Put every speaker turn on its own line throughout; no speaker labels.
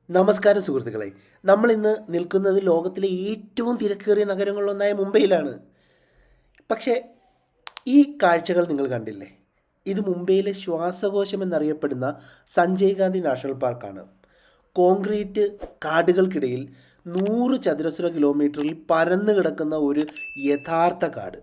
നമസ്കാരം സുഹൃത്തുക്കളെ. നമ്മൾ ഇന്ന് നിൽക്കുന്നത് ലോകത്തിലെ ഏറ്റവും തിരക്കേറിയ നഗരങ്ങളിലൊന്നായ മുംബൈയിലാണ്. പക്ഷേ ഈ കാഴ്ചകൾ നിങ്ങൾ കണ്ടില്ലേ? ഇത് മുംബൈയിലെ ശ്വാസകോശം എന്നറിയപ്പെടുന്ന സഞ്ജയ് ഗാന്ധി നാഷണൽ പാർക്കാണ്. കോൺക്രീറ്റ് കാടുകൾക്കിടയിൽ 100 ചതുരശ്ര കിലോമീറ്ററിൽ പരന്നു കിടക്കുന്ന ഒരു യഥാർത്ഥ കാട്.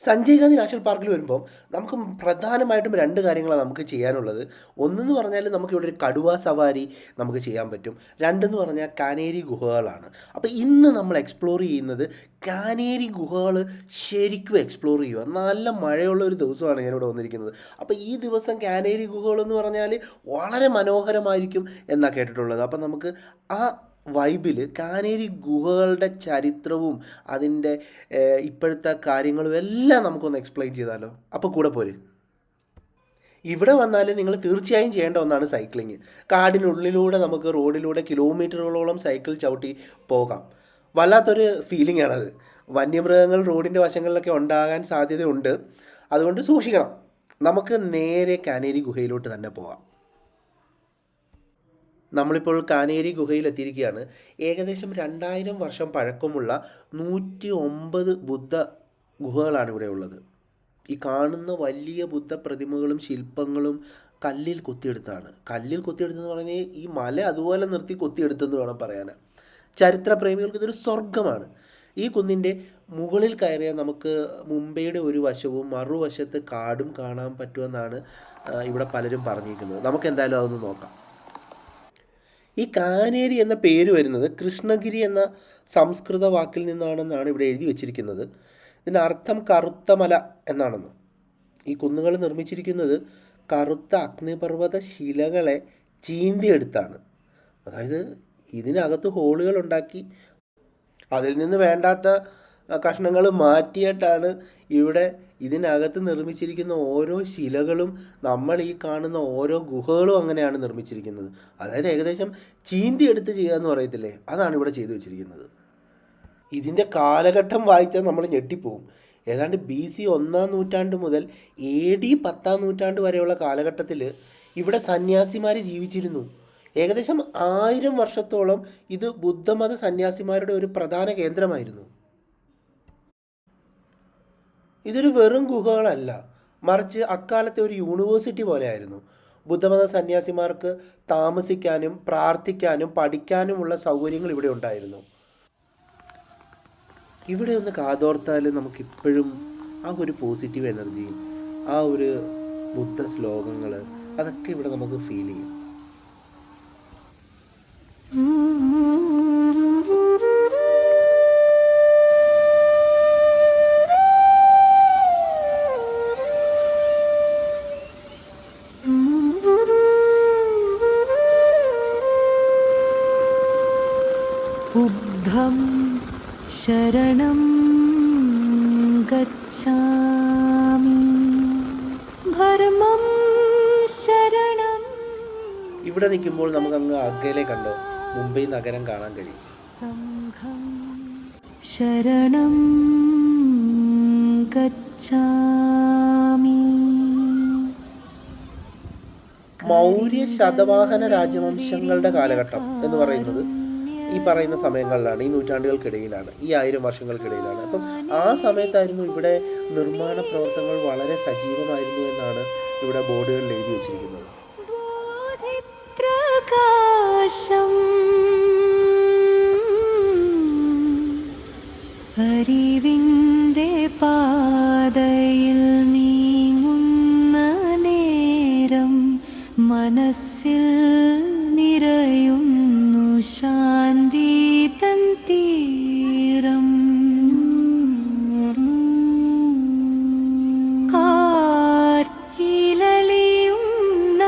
സഞ്ജയ് ഗാന്ധി നാഷണൽ പാർക്കിൽ വരുമ്പോൾ നമുക്ക് പ്രധാനമായിട്ടും രണ്ട് കാര്യങ്ങളാണ് നമുക്ക് ചെയ്യാനുള്ളത്. ഒന്നെന്ന് പറഞ്ഞാൽ നമുക്കിവിടെ ഒരു കടുവ സവാരി നമുക്ക് ചെയ്യാൻ പറ്റും. രണ്ടെന്ന് പറഞ്ഞാൽ കാനേരി ഗുഹകളാണ്. അപ്പോൾ ഇന്ന് നമ്മൾ എക്സ്പ്ലോർ ചെയ്യുന്നത് കാനേരി ഗുഹകൾ ശരിക്കും എക്സ്പ്ലോർ ചെയ്യുക. നല്ല മഴയുള്ള ഒരു ദിവസമാണ് ഞാനിവിടെ വന്നിരിക്കുന്നത്. അപ്പോൾ ഈ ദിവസം കാനേരി ഗുഹകളെന്ന് പറഞ്ഞാൽ വളരെ മനോഹരമായിരിക്കും എന്നാണ് കേട്ടിട്ടുള്ളത്. അപ്പോൾ നമുക്ക് ആ വൈബിൽ കാനേരി ഗുഹകളുടെ ചരിത്രവും അതിൻ്റെ ഇപ്പോഴത്തെ കാര്യങ്ങളും എല്ലാം നമുക്കൊന്ന് എക്സ്പ്ലെയിൻ ചെയ്താലോ? അപ്പോൾ കൂടെ പോര്. ഇവിടെ വന്നാൽ നിങ്ങൾ തീർച്ചയായും ചെയ്യേണ്ട ഒന്നാണ് സൈക്ലിങ്. കാടിനുള്ളിലൂടെ നമുക്ക് റോഡിലൂടെ കിലോമീറ്ററുകളോളം സൈക്കിൾ ചവിട്ടി പോകാം. വല്ലാത്തൊരു ഫീലിംഗ് ആണത്. വന്യമൃഗങ്ങൾ റോഡിൻ്റെ വശങ്ങളിലൊക്കെ ഉണ്ടാകാൻ സാധ്യതയുണ്ട്, അതുകൊണ്ട് സൂക്ഷിക്കണം. നമുക്ക് നേരെ കാനേരി ഗുഹയിലോട്ട് തന്നെ പോകാം. നമ്മളിപ്പോൾ കാനേരി ഗുഹയിലെത്തിയിരിക്കുകയാണ്. ഏകദേശം 2000 വർഷം പഴക്കമുള്ള 109 ബുദ്ധ ഗുഹകളാണ് ഇവിടെ ഉള്ളത്. ഈ കാണുന്ന വലിയ ബുദ്ധ പ്രതിമകളും ശില്പങ്ങളും കല്ലിൽ കൊത്തിയെടുത്താണ്. കല്ലിൽ കൊത്തിയെടുത്തെന്ന് പറഞ്ഞാൽ ഈ മല അതുപോലെ നിർത്തി കൊത്തിയെടുത്തെന്ന് വേണം പറയാൻ. ചരിത്രപ്രേമികൾക്ക് ഇതൊരു സ്വർഗമാണ്. ഈ കുന്നിൻ്റെ മുകളിൽ കയറിയാൽ നമുക്ക് മുംബൈയുടെ ഒരു വശവും മറുവശത്ത് കാടും കാണാൻ പറ്റുമെന്നാണ് ഇവിടെ പലരും പറഞ്ഞിരിക്കുന്നത്. നമുക്ക് എന്തായാലും അതൊന്ന് നോക്കാം. ഈ കാനേരി എന്ന പേര് വരുന്നത് കൃഷ്ണഗിരി എന്ന സംസ്കൃത വാക്കിൽ നിന്നാണെന്നാണ് ഇവിടെ എഴുതി വച്ചിരിക്കുന്നത്. ഇതിൻ്റെ അർത്ഥം കറുത്ത മല എന്നാണെന്ന്. ഈ കുന്നുകൾ നിർമ്മിച്ചിരിക്കുന്നത് കറുത്ത അഗ്നിപർവ്വത ശിലകളെ ചീന്തിയെടുത്താണ്. അതായത് ഇതിനകത്ത് ഹോളുകൾ ഉണ്ടാക്കി അതിൽ നിന്ന് വേണ്ടാത്ത കഷ്ണങ്ങൾ മാറ്റിയിട്ടാണ് ഇവിടെ ഇതിനകത്ത് നിർമ്മിച്ചിരിക്കുന്ന ഓരോ ശിലകളും, നമ്മൾ ഈ കാണുന്ന ഓരോ ഗുഹകളും അങ്ങനെയാണ് നിർമ്മിച്ചിരിക്കുന്നത്. അതായത് ഏകദേശം ചീന്തി എടുത്ത് ചെയ്യുക എന്ന് പറയത്തില്ലേ, അതാണ് ഇവിടെ ചെയ്തു വെച്ചിരിക്കുന്നത്. ഇതിൻ്റെ കാലഘട്ടം വായിച്ചാൽ നമ്മൾ ഞെട്ടിപ്പോവും. ഏതാണ്ട് BC 1-ാം നൂറ്റാണ്ട് മുതൽ AD 10-ാം നൂറ്റാണ്ട് വരെയുള്ള കാലഘട്ടത്തിൽ ഇവിടെ സന്യാസിമാർ ജീവിച്ചിരുന്നു. ഏകദേശം 1000 വർഷത്തോളം ഇത് ബുദ്ധമത സന്യാസിമാരുടെ ഒരു പ്രധാന കേന്ദ്രമായിരുന്നു. ഇതൊരു വെറും ഗുഹകളല്ല, മറിച്ച് അക്കാലത്തെ ഒരു യൂണിവേഴ്സിറ്റി പോലെയായിരുന്നു. ബുദ്ധമത സന്യാസിമാർക്ക് താമസിക്കാനും പ്രാർത്ഥിക്കാനും പഠിക്കാനുമുള്ള സൗകര്യങ്ങൾ ഇവിടെ ഉണ്ടായിരുന്നു. ഇവിടെ ഒന്ന് കാതോർത്താൽ നമുക്കിപ്പോഴും ആ ഒരു പോസിറ്റീവ് എനർജിയും ആ ഒരു ബുദ്ധ ശ്ലോകങ്ങൾ അതൊക്കെ ഇവിടെ നമുക്ക് ഫീൽ ചെയ്യും.
ബുദ്ധം ശരണം ഗച്ഛാമി ധർമ്മം ശരണം.
ഇവിടെ നിൽക്കുമ്പോൾ നമുക്ക് അങ്ങ് അകലെ കണ്ടോ മുംബൈ നഗരം കാണാൻ കഴിയും.
സംഘം ശരണം ഗച്ഛാമി.
മൗര്യ ശതവാഹന രാജവംശങ്ങളുടെ കാലഘട്ടം എന്ന് പറയുന്നത് ഈ പറയുന്ന സമയങ്ങളിലാണ്, ഈ നൂറ്റാണ്ടുകൾക്കിടയിലാണ്, ഈ 1000 വർഷങ്ങൾക്കിടയിലാണ്. അപ്പം ആ സമയത്തായിരുന്നു ഇവിടെ നിർമ്മാണ പ്രവർത്തനങ്ങൾ വളരെ സജീവമായിരുന്നു എന്നാണ് ഇവിടെ ബോർഡുകളിൽ എഴുതി വച്ചിരിക്കുന്നത്.
പ്രകാശം അറിവിൻ്റെ പാതയിൽ നീങ്ങുന്ന നേരം മനസ്സിൽ നിറയുന്നു ശാന്തി തൻ തീരം. കാറ്റിലലിയുന്ന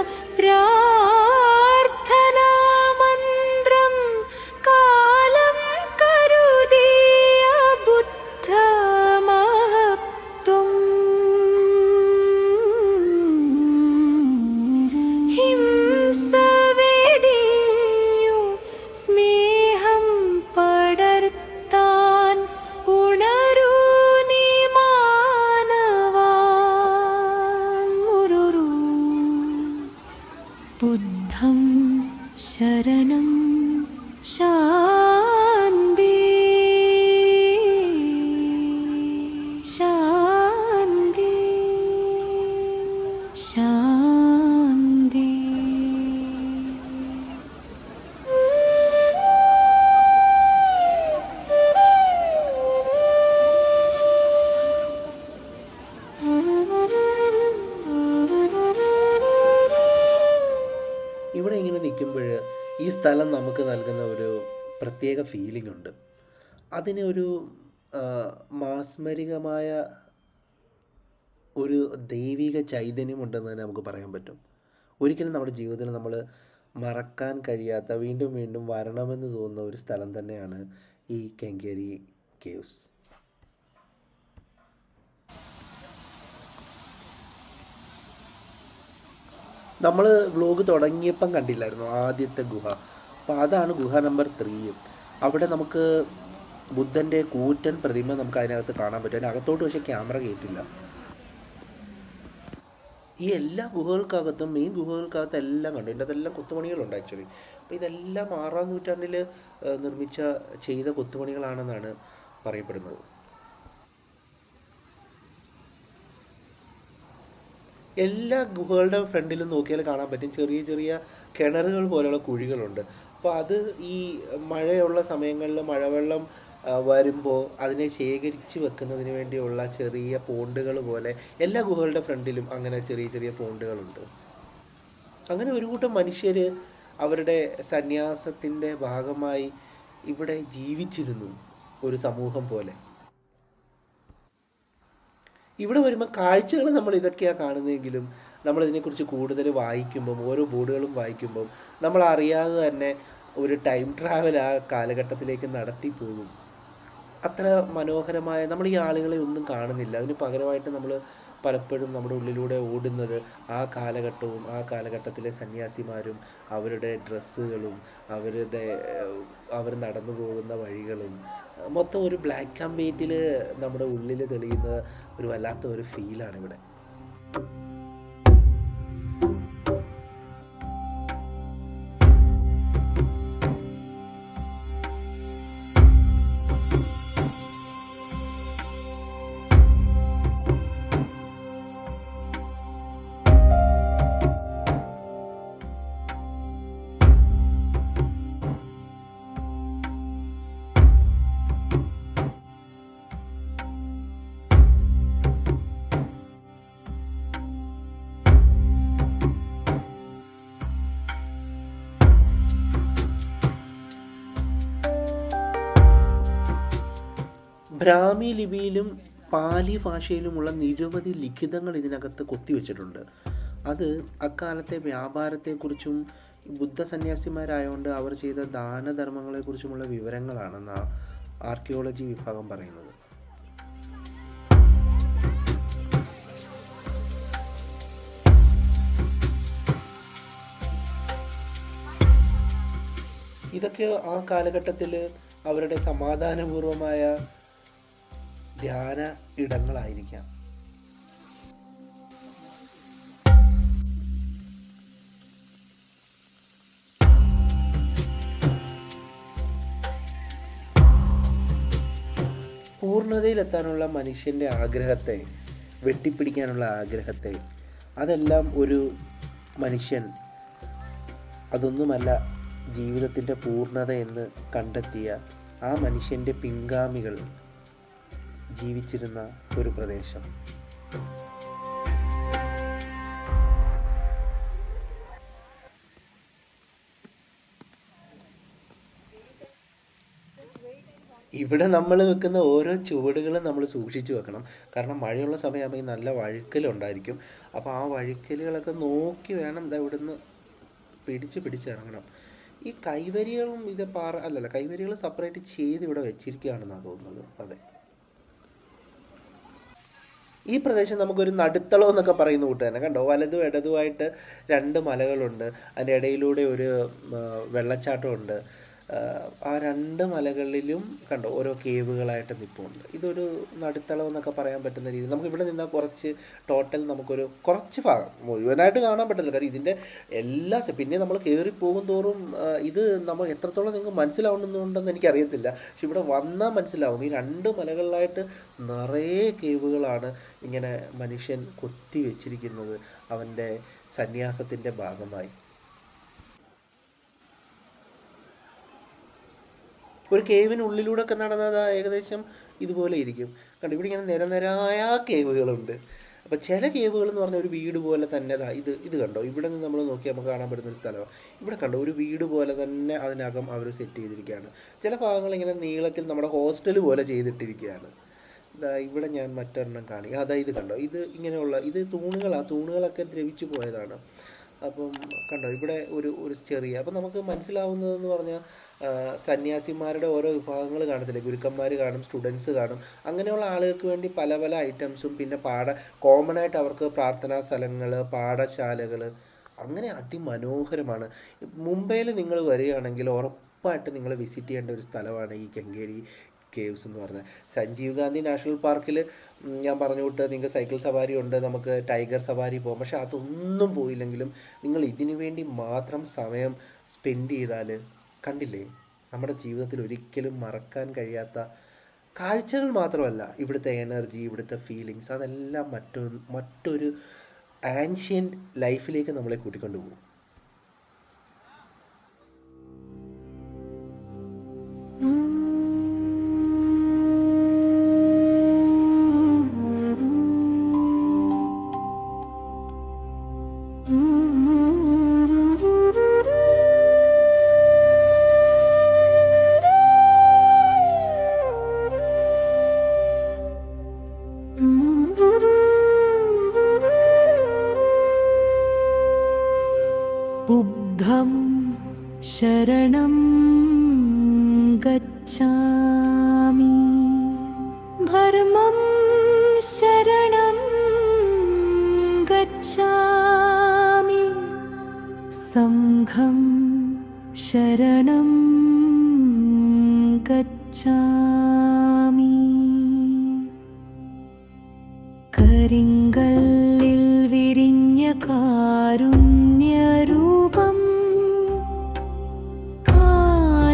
ശാന്തം ശാന്തി ശാന്തി ശാന്തി.
ഇവിടെ ഇങ്ങനെ നിൽക്കുമ്പോൾ ഈ സ്ഥലം നമുക്ക് നൽകുന്ന ഒരു പ്രത്യേക ഫീലിംഗ് ഉണ്ട്. അതിന് ഒരു മാസ്മരികമായ ഒരു ദൈവിക ചൈതന്യമുണ്ടെന്ന് തന്നെ നമുക്ക് പറയാൻ പറ്റും. ഒരിക്കലും നമ്മുടെ ജീവിതത്തിൽ നമ്മൾ മറക്കാൻ കഴിയാത്ത, വീണ്ടും വീണ്ടും വരണമെന്ന് തോന്നുന്ന ഒരു സ്ഥലം തന്നെയാണ് ഈ കെങ്കേരി കേവ്സ്. നമ്മൾ വ്ലോഗ് തുടങ്ങിയപ്പം കണ്ടില്ലായിരുന്നു ആദ്യത്തെ ഗുഹ. അപ്പോൾ അതാണ് ഗുഹ നമ്പർ 3. അവിടെ നമുക്ക് ബുദ്ധൻ്റെ കൂറ്റൻ പ്രതിമ നമുക്ക് അതിനകത്ത് കാണാൻ പറ്റും. അതിനകത്തോട്ട് പക്ഷേ ക്യാമറ കയറ്റില്ല. ഈ എല്ലാ ഗുഹകൾക്കകത്തും, മെയിൻ ഗുഹകൾക്കകത്ത് എല്ലാം കണ്ടു. ഇതിൻ്റെ അതെല്ലാം കൊത്തുപണികളുണ്ട് ആക്ച്വലി. അപ്പോൾ ഇതെല്ലാം 6-ാം നൂറ്റാണ്ടിൽ ചെയ്ത കൊത്തുപണികളാണെന്നാണ് പറയപ്പെടുന്നത്. എല്ലാ ഗുഹകളുടെ ഫ്രണ്ടിലും നോക്കിയാൽ കാണാൻ പറ്റും ചെറിയ ചെറിയ കിണറുകൾ പോലെയുള്ള കുഴികളുണ്ട്. അപ്പോൾ അത് ഈ മഴയുള്ള സമയങ്ങളിൽ മഴവെള്ളം വരുമ്പോൾ അതിനെ ശേഖരിച്ച് വെക്കുന്നതിന് വേണ്ടിയുള്ള ചെറിയ പോണ്ടുകൾ പോലെ എല്ലാ ഗുഹകളുടെ ഫ്രണ്ടിലും അങ്ങനെ ചെറിയ ചെറിയ പോണ്ടുകളുണ്ട്. അങ്ങനെ ഒരു കൂട്ടം മനുഷ്യർ അവരുടെ സന്യാസത്തിൻ്റെ ഭാഗമായി ഇവിടെ ജീവിച്ചിരുന്നു, ഒരു സമൂഹം പോലെ. ഇവിടെ വരുമ്പോൾ കാഴ്ചകൾ നമ്മൾ ഇതൊക്കെയാണ് കാണുന്നതെങ്കിലും നമ്മളിതിനെക്കുറിച്ച് കൂടുതൽ വായിക്കുമ്പം, ഓരോ ബോർഡുകളും വായിക്കുമ്പം നമ്മൾ അറിയാതെ തന്നെ ഒരു ടൈം ട്രാവൽ ആ കാലഘട്ടത്തിലേക്ക് നടത്തിപ്പോകും. അത്ര മനോഹരമായ, നമ്മൾ ഈ ആളുകളെ ഒന്നും കാണുന്നില്ല. അതിന് പകരമായിട്ട് നമ്മൾ പലപ്പോഴും നമ്മുടെ ഉള്ളിലൂടെ ഓടുന്നത് ആ കാലഘട്ടവും ആ കാലഘട്ടത്തിലെ സന്യാസിമാരും അവരുടെ ഡ്രസ്സുകളും അവർ നടന്നു പോകുന്ന വഴികളും, മൊത്തം ഒരു ബ്ലാക്ക് ആൻഡ് വൈറ്റിൽ നമ്മുടെ ഉള്ളിൽ തെളിയുന്ന ഒരു വല്ലാത്ത ഒരു ഫീലാണ് ഇവിടെ. ബ്രാഹ്മി ലിപിയിലും പാലി ഭാഷയിലുമുള്ള നിരവധി ലിഖിതങ്ങൾ ഇതിനകത്ത് കൊത്തിവെച്ചിട്ടുണ്ട്. അത് അക്കാലത്തെ വ്യാപാരത്തെക്കുറിച്ചും ബുദ്ധ സന്യാസിമാരായതുകൊണ്ട് അവർ ചെയ്ത ദാനധർമ്മങ്ങളെക്കുറിച്ചുമുള്ള വിവരങ്ങളാണെന്ന് ആർക്കിയോളജി വിഭാഗം പറയുന്നത്. ഇതൊക്കെ ആ കാലഘട്ടത്തിൽ അവരുടെ സമാധാനപൂർവമായ ധ്യാന ഇടങ്ങളായിരിക്കാം. പൂർണ്ണതയിലെത്താനുള്ള മനുഷ്യൻ്റെ ആഗ്രഹത്തെ, വെട്ടിപ്പിടിക്കാനുള്ള ആഗ്രഹത്തെ, അതെല്ലാം ഒരു മനുഷ്യൻ അതൊന്നുമല്ല ജീവിതത്തിൻ്റെ പൂർണ്ണത എന്ന് കണ്ടെത്തിയ ആ മനുഷ്യൻ്റെ പിൻഗാമികൾ ജീവിച്ചിരുന്ന ഒരു പ്രദേശം. ഇവിടെ നമ്മൾ വെക്കുന്ന ഓരോ ചുവടുകളും നമ്മൾ സൂക്ഷിച്ചു വെക്കണം. കാരണം മഴയുള്ള സമയമാകുമ്പോൾ നല്ല വഴുക്കലുണ്ടായിരിക്കും. അപ്പോൾ ആ വഴുക്കലുകളൊക്കെ നോക്കി വേണം ഇവിടുന്ന് പിടിച്ചിറങ്ങണം. ഈ കൈവരികളും കൈവരികൾ സെപ്പറേറ്റ് ചെയ്ത് ഇവിടെ വെച്ചിരിക്കുകയാണെന്നാണ് തോന്നുന്നത്. അതെ, ഈ പ്രദേശം നമുക്കൊരു നടുത്തളം എന്നൊക്കെ പറയുന്ന കൂട്ട് തന്നെ. കണ്ടോ, വലതും ഇടതുമായിട്ട് 2 മലകളുണ്ട്. അതിൻ്റെ ഇടയിലൂടെ ഒരു വെള്ളച്ചാട്ടമുണ്ട്. ആ രണ്ട് മലകളിലും കണ്ടോ ഓരോ കേവുകളായിട്ട് നിൽപ്പുണ്ട്. ഇതൊരു നടുത്തളം എന്നൊക്കെ പറയാൻ പറ്റുന്ന രീതി. നമുക്ക് ഇവിടെ നിന്നാൽ കുറച്ച് ടോട്ടൽ നമുക്കൊരു കുറച്ച് ഭാഗം മുഴുവനായിട്ട് കാണാൻ പറ്റത്തില്ല, കാരണം ഇതിൻ്റെ പിന്നെ നമ്മൾ കയറി പോകും തോറും ഇത് നമ്മൾ എത്രത്തോളം നിങ്ങൾക്ക് മനസ്സിലാവുന്നുണ്ടെന്ന് എനിക്കറിയത്തില്ല. പക്ഷെ ഇവിടെ വന്നാൽ മനസ്സിലാവും ഈ രണ്ട് മലകളിലായിട്ട് നിറയെ കേവുകളാണ് ഇങ്ങനെ മനുഷ്യൻ കൊത്തി വെച്ചിരിക്കുന്നത് അവൻ്റെ സന്യാസത്തിൻ്റെ ഭാഗമായി. ഒരു കേവിനുള്ളിലൂടെ ഒക്കെ നടന്നത് ഏകദേശം ഇതുപോലെ ഇരിക്കും. കണ്ടോ, ഇവിടെ ഇങ്ങനെ നിരനിരായ കേവുകളുണ്ട്. അപ്പോൾ ചില കേവുകൾ എന്ന് പറഞ്ഞാൽ ഒരു വീട് പോലെ തന്നെ ഇത് കണ്ടോ, ഇവിടെ നിന്ന് നമ്മൾ നോക്കി നമുക്ക് കാണാൻ പറ്റുന്ന ഒരു സ്ഥലമാണ്. ഇവിടെ കണ്ടോ ഒരു വീട് പോലെ തന്നെ അതിനകം അവർ സെറ്റ് ചെയ്തിരിക്കുകയാണ്. ചില ഭാഗങ്ങൾ ഇങ്ങനെ നീളത്തിൽ നമ്മുടെ ഹോസ്റ്റൽ പോലെ ചെയ്തിട്ടിരിക്കുകയാണ്. ഇവിടെ ഞാൻ മറ്റൊരെണ്ണം കാണിക്കാം. ഇത് കണ്ടോ, ഇത് ഇങ്ങനെയുള്ള ഇത് തൂണുകളൊക്കെ ദ്രവിച്ചു പോയതാണ്. അപ്പം കണ്ടോ ഇവിടെ ഒരു ചെറിയ, അപ്പം നമുക്ക് മനസ്സിലാവുന്നതെന്ന് പറഞ്ഞാൽ സന്യാസിമാരുടെ ഓരോ വിഭാഗങ്ങൾ കാണത്തില്ലേ, ഗുരുക്കന്മാർ കാണും, സ്റ്റുഡൻസ് കാണും, അങ്ങനെയുള്ള ആളുകൾക്ക് വേണ്ടി പല പല ഐറ്റംസും, പിന്നെ കോമൺ ആയിട്ട് അവർക്ക് പ്രാർത്ഥനാ സ്ഥലങ്ങൾ, പാഠശാലകൾ, അങ്ങനെ അതിമനോഹരമാണ്. മുംബൈയിൽ നിങ്ങൾ വരികയാണെങ്കിൽ ഉറപ്പായിട്ട് നിങ്ങൾ വിസിറ്റ് ചെയ്യേണ്ട ഒരു സ്ഥലമാണ് ഈ കെങ്കേരി കേവ്സ് എന്ന് പറഞ്ഞാൽ. സഞ്ജീവ് ഗാന്ധി നാഷണൽ പാർക്കിൽ ഞാൻ പറഞ്ഞു വിട്ട് നിങ്ങൾക്ക് സൈക്കിൾ സവാരി ഉണ്ട്, നമുക്ക് ടൈഗർ സവാരി പോകാം. പക്ഷെ അതൊന്നും പോയില്ലെങ്കിലും നിങ്ങൾ ഇതിനു വേണ്ടി മാത്രം സമയം സ്പെൻഡ് ചെയ്താൽ കണ്ടില്ലേ, നമ്മുടെ ജീവിതത്തിൽ ഒരിക്കലും മറക്കാൻ കഴിയാത്ത കാഴ്ചകൾ മാത്രമല്ല, ഇവിടുത്തെ എനർജി, ഇവിടുത്തെ ഫീലിങ്സ്, അതെല്ലാം മറ്റൊരു ആൻഷ്യൻ്റ് ലൈഫിലേക്ക് നമ്മളെ കൂട്ടിക്കൊണ്ടു പോകും.
बुद्धं शरणं गच्छामि, धर्मं शरणं गच्छामि, संघं शरणं गच्छामि. കരിങ്കല്ലിൽ വിരിഞ്ഞ കാരുണ്യരൂപം, കാനേരിക്കുന്നിലെ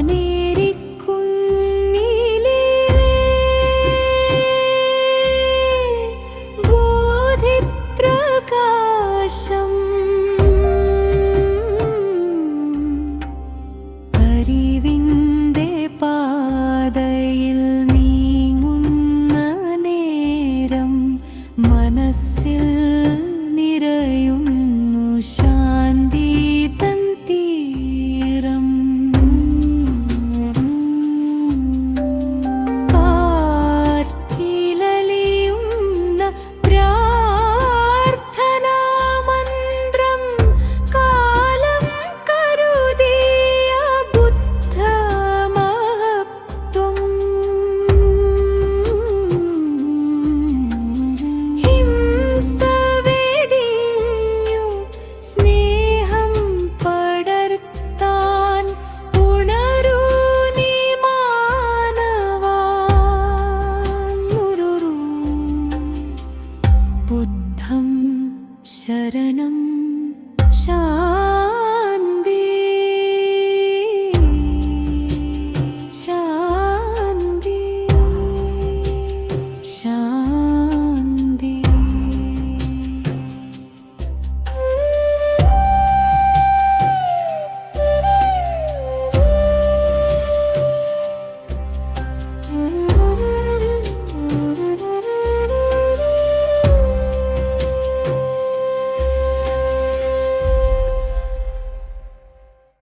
ബോധിപ്രകാശം, അറിവിൻ